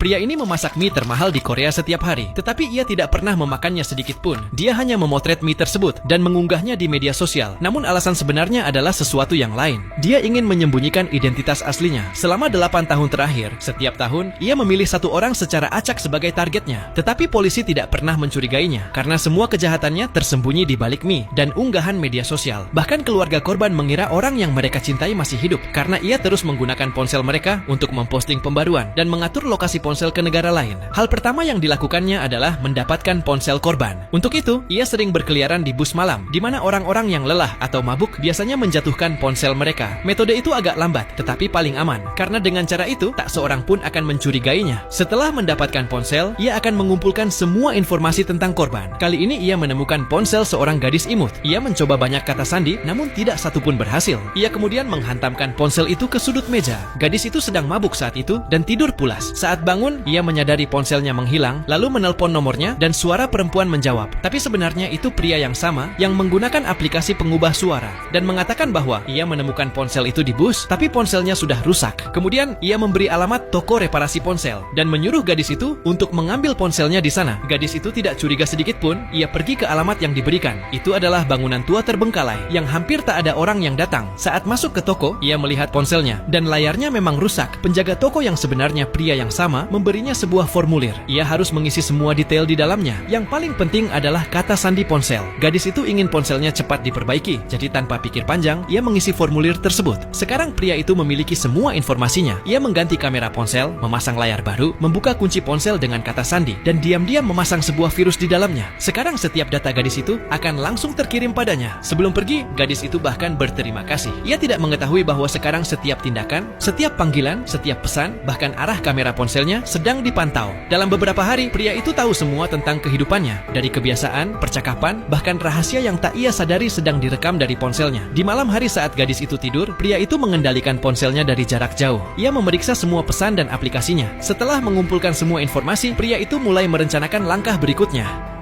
Pria ini memasak mie termahal di Korea setiap hari, tetapi ia tidak pernah memakannya sedikit pun. Dia hanya memotret mie tersebut dan mengunggahnya di media sosial. Namun alasan sebenarnya adalah sesuatu yang lain. Dia ingin menyembunyikan identitas aslinya. Selama 8 tahun terakhir, setiap tahun, ia memilih satu orang secara acak sebagai targetnya. Tetapi polisi tidak pernah mencurigainya, karena semua kejahatannya tersembunyi di balik mie dan unggahan media sosial. Bahkan keluarga korban mengira orang yang mereka cintai masih hidup, karena ia terus menggunakan ponsel mereka untuk memposting pembaruan dan mengatur lokasi ponsel ke negara lain. Hal pertama yang dilakukannya adalah mendapatkan ponsel korban. Untuk itu, ia sering berkeliaran di bus malam, di mana orang-orang yang lelah atau mabuk biasanya menjatuhkan ponsel mereka. Metode itu agak lambat, tetapi paling aman, karena dengan cara itu, tak seorang pun akan mencurigainya. Setelah mendapatkan ponsel, ia akan mengumpulkan semua informasi tentang korban. Kali ini ia menemukan ponsel seorang gadis imut. Ia mencoba banyak kata sandi, namun tidak satupun berhasil. Ia kemudian menghantamkan ponsel itu ke sudut meja. Gadis itu sedang mabuk saat itu dan tidur pulas. Saat bangun, ia menyadari ponselnya menghilang, lalu menelpon nomornya dan suara perempuan menjawab. Tapi sebenarnya itu pria yang sama yang menggunakan aplikasi pengubah suara dan mengatakan bahwa ia menemukan ponsel itu di bus, tapi ponselnya sudah rusak. Kemudian ia memberi alamat toko reparasi ponsel dan menyuruh gadis itu untuk mengambil ponselnya di sana. Gadis itu tidak curiga sedikit pun. Ia pergi ke alamat yang diberikan. Itu adalah bangunan tua terbengkalai yang hampir tak ada orang yang datang. Saat masuk ke toko, ia melihat ponselnya dan layarnya memang rusak. Penjaga toko yang sebenarnya pria yang sama memberinya sebuah formulir. Ia harus mengisi semua detail di dalamnya. Yang paling penting adalah kata sandi ponsel. Gadis itu ingin ponselnya cepat diperbaiki, jadi tanpa pikir panjang, ia mengisi formulir tersebut. Sekarang pria itu memiliki semua informasinya. Ia mengganti kamera ponsel, memasang layar baru, membuka kunci ponsel dengan kata sandi, dan diam-diam memasang sebuah virus di dalamnya. Sekarang setiap data gadis itu akan langsung terkirim padanya. Sebelum pergi, gadis itu bahkan berterima kasih. Ia tidak mengetahui bahwa sekarang setiap tindakan, setiap panggilan, setiap pesan, bahkan arah kamera ponselnya sedang dipantau. Dalam beberapa hari, pria itu tahu semua tentang kehidupannya, dari kebiasaan, percakapan, bahkan rahasia yang tak ia sadari sedang direkam dari ponselnya. Di malam hari saat gadis itu tidur, pria itu mengendalikan ponselnya dari jarak jauh. Ia memeriksa semua pesan dan aplikasinya. Setelah mengumpulkan semua informasi, pria itu mulai merencanakan langkah berikutnya.